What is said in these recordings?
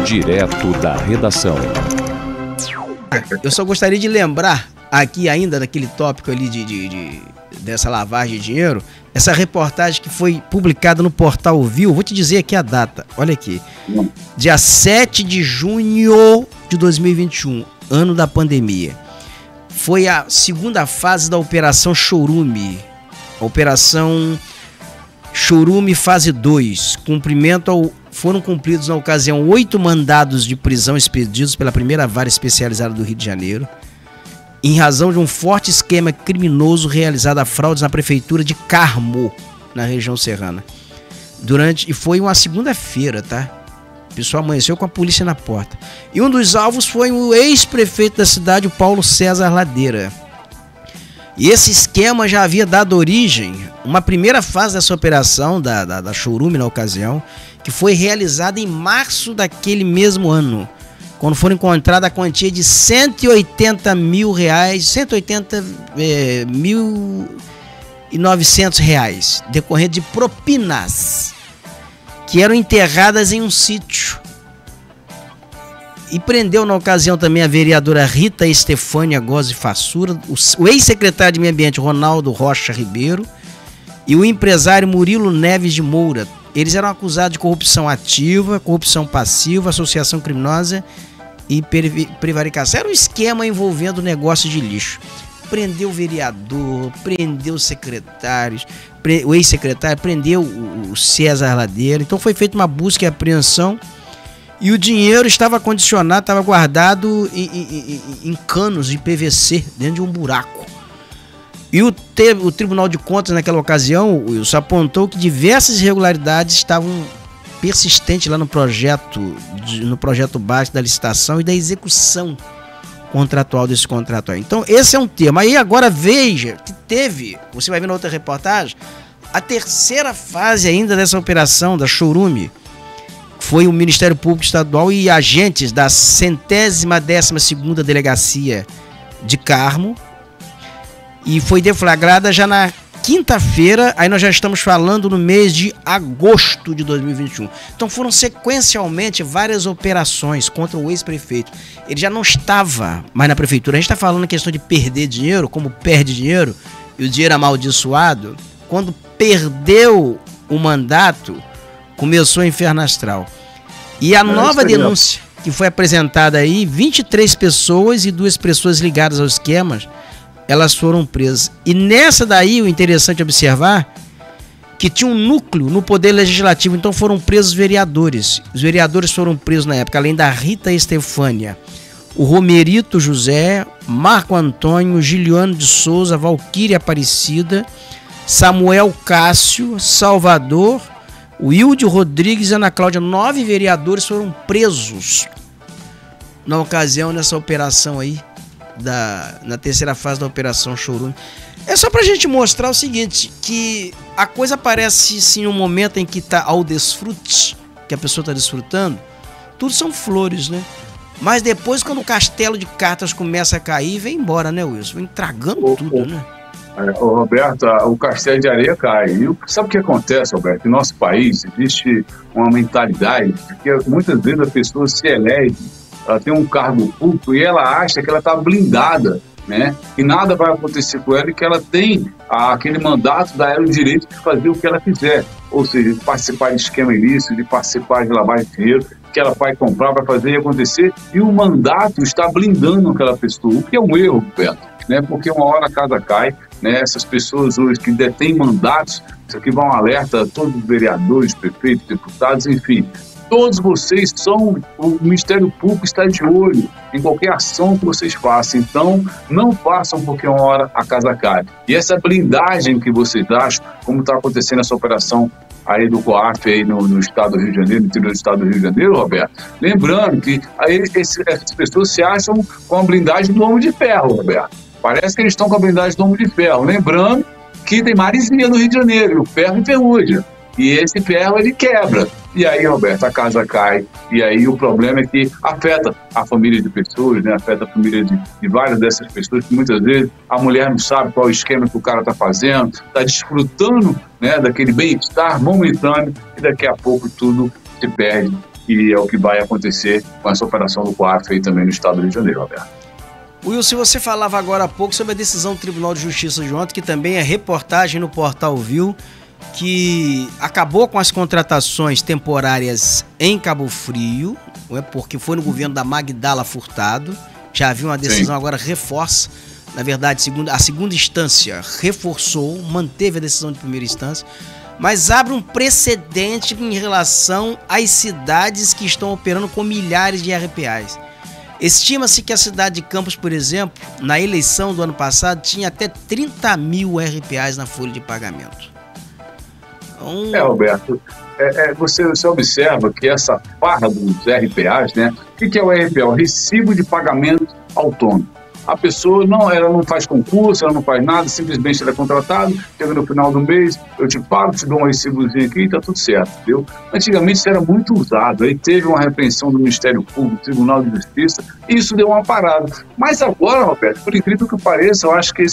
Direto da redação. Eu só gostaria de lembrar aqui ainda daquele tópico ali dessa lavagem de dinheiro, essa reportagem que foi publicada no portal Viu. Vou te dizer aqui a data, olha aqui, dia 7 de junho de 2021, ano da pandemia. Foi a segunda fase da Operação Chorume, Operação Chorume fase 2. Foram cumpridos na ocasião 8 mandados de prisão expedidos pela primeira vara especializada do Rio de Janeiro, em razão de um forte esquema criminoso realizado a fraudes na prefeitura de Carmo, na região serrana. E foi uma segunda-feira, tá? O pessoal amanheceu com a polícia na porta. E um dos alvos foi o ex-prefeito da cidade, o Paulo César Ladeira. E esse esquema já havia dado origem a uma primeira fase dessa operação, da Chorume na ocasião, que foi realizada em março daquele mesmo ano, quando foram encontrada a quantia de R$180 mil, R$180.900, decorrente de propinas que eram enterradas em um sítio. E prendeu na ocasião também a vereadora Rita Estefânia Gozzi Fassura, o ex-secretário de Meio Ambiente Ronaldo Rocha Ribeiro e o empresário Murilo Neves de Moura. Eles eram acusados de corrupção ativa, corrupção passiva, associação criminosa e prevaricação. Era um esquema envolvendo negócio de lixo. Prendeu o vereador, prendeu os secretários, o ex-secretário, prendeu o César Ladeira. Então foi feita uma busca e apreensão e o dinheiro estava condicionado, estava guardado em canos de PVC, dentro de um buraco. E o Tribunal de Contas, naquela ocasião, Wilson, apontou que diversas irregularidades estavam persistentes lá no projeto base da licitação e da execução contratual desse contrato aí. Então, esse é um tema. Aí agora veja que você vai ver na outra reportagem, a terceira fase ainda dessa operação da Chorume foi o Ministério Público Estadual e agentes da 112ª Delegacia de Carmo, e foi deflagrada já na quinta-feira. Aí nós já estamos falando no mês de agosto de 2021. Então foram sequencialmente várias operações contra o ex-prefeito. Ele já não estava mais na prefeitura. A gente está falando em questão de perder dinheiro, como perde dinheiro, e o dinheiro amaldiçoado. Quando perdeu o mandato, começou o inferno astral. E a nova denúncia que foi apresentada aí, 23 pessoas e 2 pessoas ligadas aos esquemas, elas foram presas. E nessa daí, o interessante observar que tinha um núcleo no Poder Legislativo, então foram presos vereadores. Os vereadores foram presos na época, além da Rita Estefânia, o Romerito José, Marco Antônio, Giliano de Souza, Valquíria Aparecida, Samuel Cássio, Salvador, Wilde Rodrigues e Ana Cláudia. 9 vereadores foram presos na ocasião, nessa operação aí, na terceira fase da Operação Chorume. É só pra gente mostrar o seguinte, que a coisa parece sim um momento em que tá ao desfrute, que a pessoa tá desfrutando, tudo são flores, né? Mas depois, quando o castelo de cartas começa a cair, vem embora, né, Wilson? Vem tragando tudo, né? Roberto, o castelo de areia cai. E sabe o que acontece, Roberto? Em nosso país existe uma mentalidade que muitas vezes a pessoa se elege, ela tem um cargo público e ela acha que ela está blindada, né? E nada vai acontecer com ela e que ela tem aquele mandato, dá ela o direito de fazer o que ela quiser. Ou seja, de participar de esquema ilícito, de participar de lavagem de dinheiro, que ela vai comprar, vai fazer e acontecer. E o mandato está blindando aquela pessoa, o que é um erro, Roberto, né? Porque uma hora a casa cai, né? Essas pessoas hoje que detêm mandatos, isso aqui vai um alerta a todos os vereadores, prefeitos, deputados, enfim. Todos vocês o Ministério Público está de olho em qualquer ação que vocês façam. Então, não façam porque uma hora a casa cai. E essa blindagem que vocês acham, como está acontecendo essa operação aí do COAF aí no estado do Rio de Janeiro, no interior do estado do Rio de Janeiro, Roberto, lembrando que aí essas pessoas se acham com a blindagem do Homem de Ferro, Roberto. Parece que eles estão com a blindagem do Homem de Ferro. Lembrando que tem maresia no Rio de Janeiro, o ferro enferruja. E esse ferro, ele quebra. E aí, Roberto, a casa cai. E aí o problema é que afeta a família de pessoas, né? Afeta a família de várias dessas pessoas, que muitas vezes a mulher não sabe qual é o esquema que o cara está fazendo, está desfrutando, né, daquele bem-estar momentâneo e daqui a pouco tudo se perde e é o que vai acontecer com essa operação do COAF aí também no estado do Rio de Janeiro, Roberto. Wilson, você falava agora há pouco sobre a decisão do Tribunal de Justiça de ontem, que também é reportagem no Portal Viu, que acabou com as contratações temporárias em Cabo Frio, porque foi no governo da Magdala Furtado. Já havia uma decisão, Sim. Agora reforça. Na verdade, a segunda instância reforçou, manteve a decisão de primeira instância, mas abre um precedente em relação às cidades que estão operando com milhares de RPAs. Estima-se que a cidade de Campos, por exemplo, na eleição do ano passado, tinha até 30 mil RPAs na folha de pagamento. Roberto, você observa que essa farra dos RPAs, né? O que é o RPA? O Recibo de Pagamento Autônomo. A pessoa ela não faz concurso, ela não faz nada, simplesmente ela é contratada, chega no final do mês, eu te pago, te dou um recibozinho aqui e tá tudo certo, entendeu? Antigamente isso era muito usado, aí teve uma repreensão do Ministério Público, Tribunal de Justiça, e isso deu uma parada. Mas agora, Roberto, por incrível que pareça, eu acho que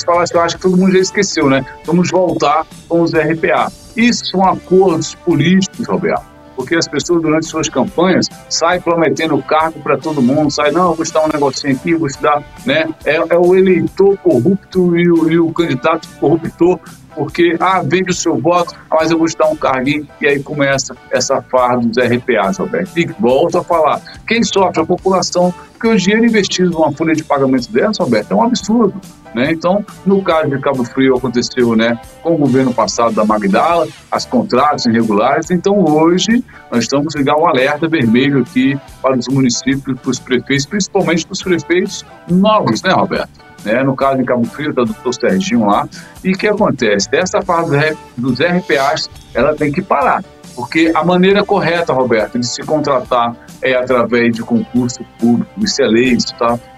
todo mundo já esqueceu, né? Vamos voltar com os RPA. Isso são acordos políticos, Roberto. Porque as pessoas, durante suas campanhas, saem prometendo cargo para todo mundo, não, eu vou te dar um negocinho aqui, vou te dar, né? É o eleitor corrupto e o candidato corruptor, porque, vende o seu voto, mas eu vou te dar um carguinho, e aí começa essa farra dos RPAs, Roberto. E volto a falar, quem sofre? A população, porque o dinheiro investido numa folha de pagamento dessa, Roberto, é um absurdo. Né? Então, no caso de Cabo Frio, aconteceu, né, com o governo passado da Magdala, as contratos irregulares. Então, hoje, nós estamos ligando um alerta vermelho aqui para os municípios, para os prefeitos, principalmente para os prefeitos novos, né, Roberto? No caso de Cabo Frio, está do Dr. Serginho lá. E o que acontece? Essa fase dos RPAs, ela tem que parar. Porque a maneira correta, Roberto, de se contratar é através de concurso público. Isso é lei,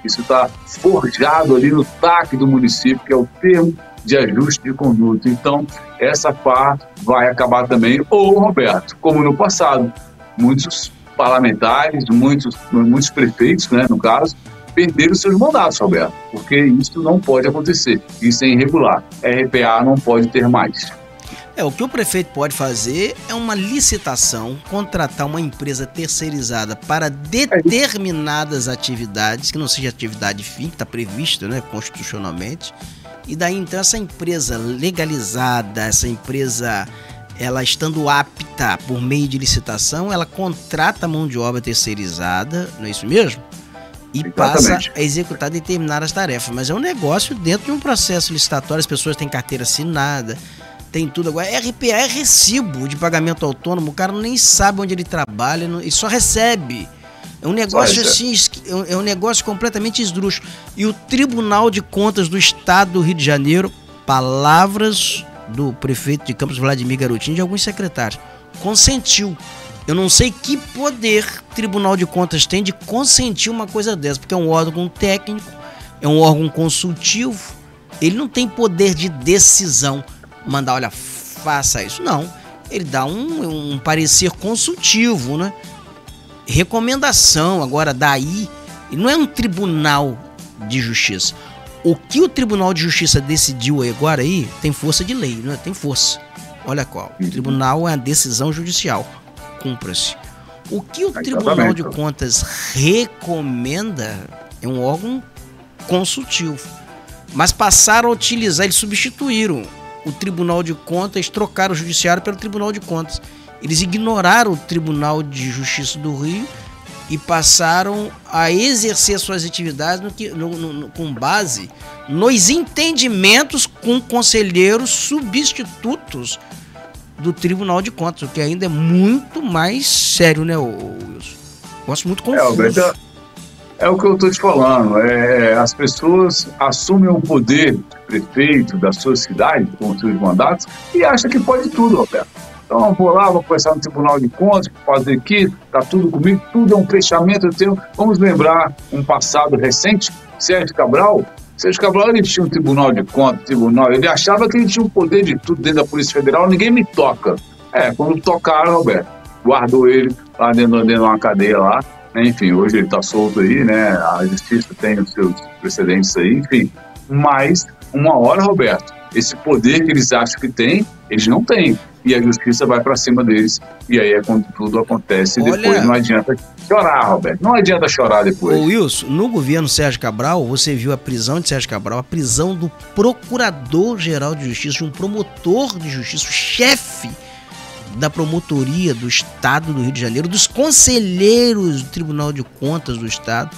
isso tá forjado ali no TAC do município, que é o termo de ajuste de conduta. Então, essa parte vai acabar também. Ou, Roberto, como no passado, muitos parlamentares, muitos prefeitos, né, no caso, perderam seus mandatos, Roberto, porque isso não pode acontecer. Isso é irregular. RPA não pode ter mais. O que o prefeito pode fazer é uma licitação, contratar uma empresa terceirizada para determinadas atividades, que não seja atividade fim, que está previsto, né, constitucionalmente, e daí então essa empresa legalizada, essa empresa, ela estando apta por meio de licitação, ela contrata a mão de obra terceirizada, não é isso mesmo? E passa a executar determinadas tarefas, mas é um negócio dentro de um processo licitatório, as pessoas têm carteira assinada, tem tudo. Agora, RPA é recibo de pagamento autônomo, o cara nem sabe onde ele trabalha e só recebe. É um negócio assim, é um negócio completamente esdrúxulo. E o Tribunal de Contas do Estado do Rio de Janeiro, palavras do prefeito de Campos, Vladimir Garotinho, de alguns secretários, consentiu. Eu não sei que poder o Tribunal de Contas tem de consentir uma coisa dessa, porque é um órgão técnico, é um órgão consultivo, ele não tem poder de decisão. Mandar, olha, faça isso. Não, ele dá um parecer consultivo, né? Recomendação. Agora, daí, ele não é um tribunal de justiça. O que o Tribunal de Justiça decidiu agora aí tem força de lei, não é? Tem força. Olha qual. O tribunal é a decisão judicial. Cumpra-se. O que o Tribunal de Contas recomenda é um órgão consultivo. Mas passaram a utilizar, eles substituíram o Tribunal de Contas, trocaram o Judiciário pelo Tribunal de Contas. Eles ignoraram o Tribunal de Justiça do Rio e passaram a exercer suas atividades com base nos entendimentos com conselheiros substitutos do Tribunal de Contas, o que ainda é muito mais sério, né, Wilson? Gosto muito confuso. É o que eu estou te falando. As pessoas assumem o poder de prefeito da sua cidade, com os seus mandatos, e acham que pode tudo, Roberto. Então, eu vou lá, vou começar no Tribunal de Contas, fazer aqui, tá tudo comigo, tudo é um fechamento. Vamos lembrar um passado recente, Sérgio Cabral, ele tinha um Tribunal de Contas, ele achava que ele tinha o poder de tudo dentro da Polícia Federal, ninguém me toca. Quando tocaram, Roberto, guardou ele lá dentro de uma cadeia lá. Enfim, hoje ele está solto aí, né? A justiça tem os seus precedentes aí, enfim. Mas, uma hora, Roberto, esse poder que eles acham que tem, eles não têm. e a justiça vai para cima deles. E aí é quando tudo acontece. Olha, depois não adianta chorar, Roberto. Não adianta chorar depois. Ô Wilson, no governo Sérgio Cabral, você viu a prisão de Sérgio Cabral, a prisão do Procurador-Geral de Justiça, de um promotor de justiça, o chefe da promotoria do Estado do Rio de Janeiro, dos conselheiros do Tribunal de Contas do Estado,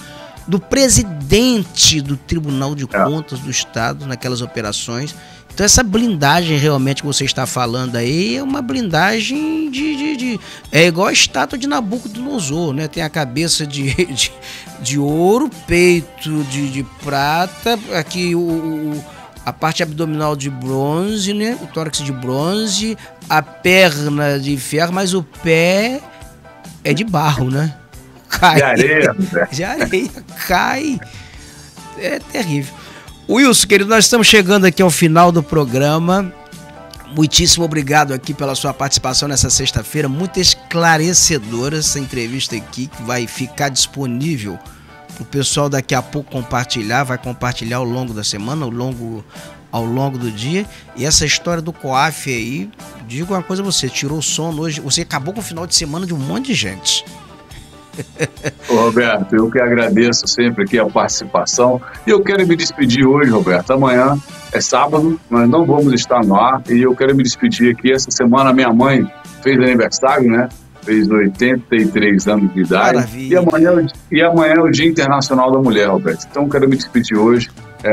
do presidente do Tribunal de Contas do Estado naquelas operações. Então essa blindagem realmente que você está falando aí é uma blindagem é igual a estátua de Nabucodonosor, né? Tem a cabeça de ouro, peito de prata, aqui a parte abdominal de bronze, né? O tórax de bronze, a perna de ferro, mas o pé é de barro, né? Cai. De areia, né? De areia, cai. É terrível. Wilson, querido, nós estamos chegando aqui ao final do programa. Muitíssimo obrigado aqui pela sua participação nessa sexta-feira, muito esclarecedora essa entrevista aqui, que vai ficar disponível para o pessoal daqui a pouco compartilhar, vai compartilhar ao longo da semana, ao longo do dia. E essa história do COAF aí, digo uma coisa a você, tirou o sono hoje, você acabou com o final de semana de um monte de gente. Ô, Roberto, eu que agradeço sempre aqui a participação e eu quero me despedir hoje, Roberto. Amanhã é sábado, nós não vamos estar no ar e eu quero me despedir aqui. Essa semana minha mãe fez aniversário, né? Fez 83 anos de idade. Maravilha. E amanhã é o Dia Internacional da Mulher, Roberto. Então eu quero me despedir hoje,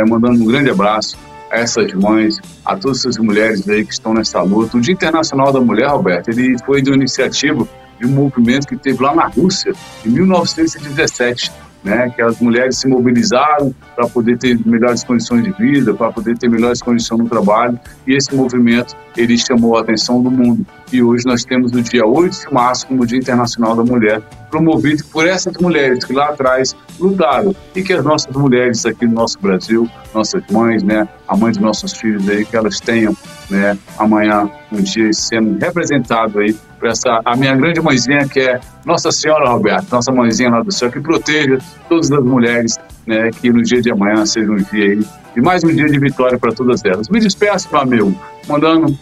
mandando um grande abraço a essas mães, a todas essas mulheres aí que estão nessa luta. O Dia Internacional da Mulher, Roberto, ele foi de uma iniciativa de um movimento que teve lá na Rússia, em 1917, né, que as mulheres se mobilizaram para poder ter melhores condições de vida, para poder ter melhores condições no trabalho, e esse movimento, ele chamou a atenção do mundo. E hoje nós temos o dia 8 de março como Dia Internacional da Mulher, promovido por essas mulheres que lá atrás lutaram, e que as nossas mulheres aqui no nosso Brasil, nossas mães, né, a mãe dos nossos filhos aí, que elas tenham, né, amanhã um dia sendo representado aí por a minha grande mãezinha, que é Nossa Senhora, Roberto, nossa mãezinha lá do céu, que proteja todas as mulheres, né, que no dia de amanhã seja um dia aí, e mais um dia de vitória para todas elas. Me despeço, meu amigo, mandando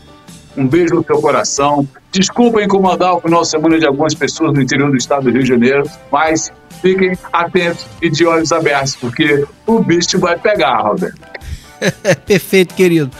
um beijo no teu coração. Desculpa incomodar o final de semana de algumas pessoas no interior do estado do Rio de Janeiro, mas fiquem atentos e de olhos abertos, porque o bicho vai pegar, Roberto. Perfeito, querido.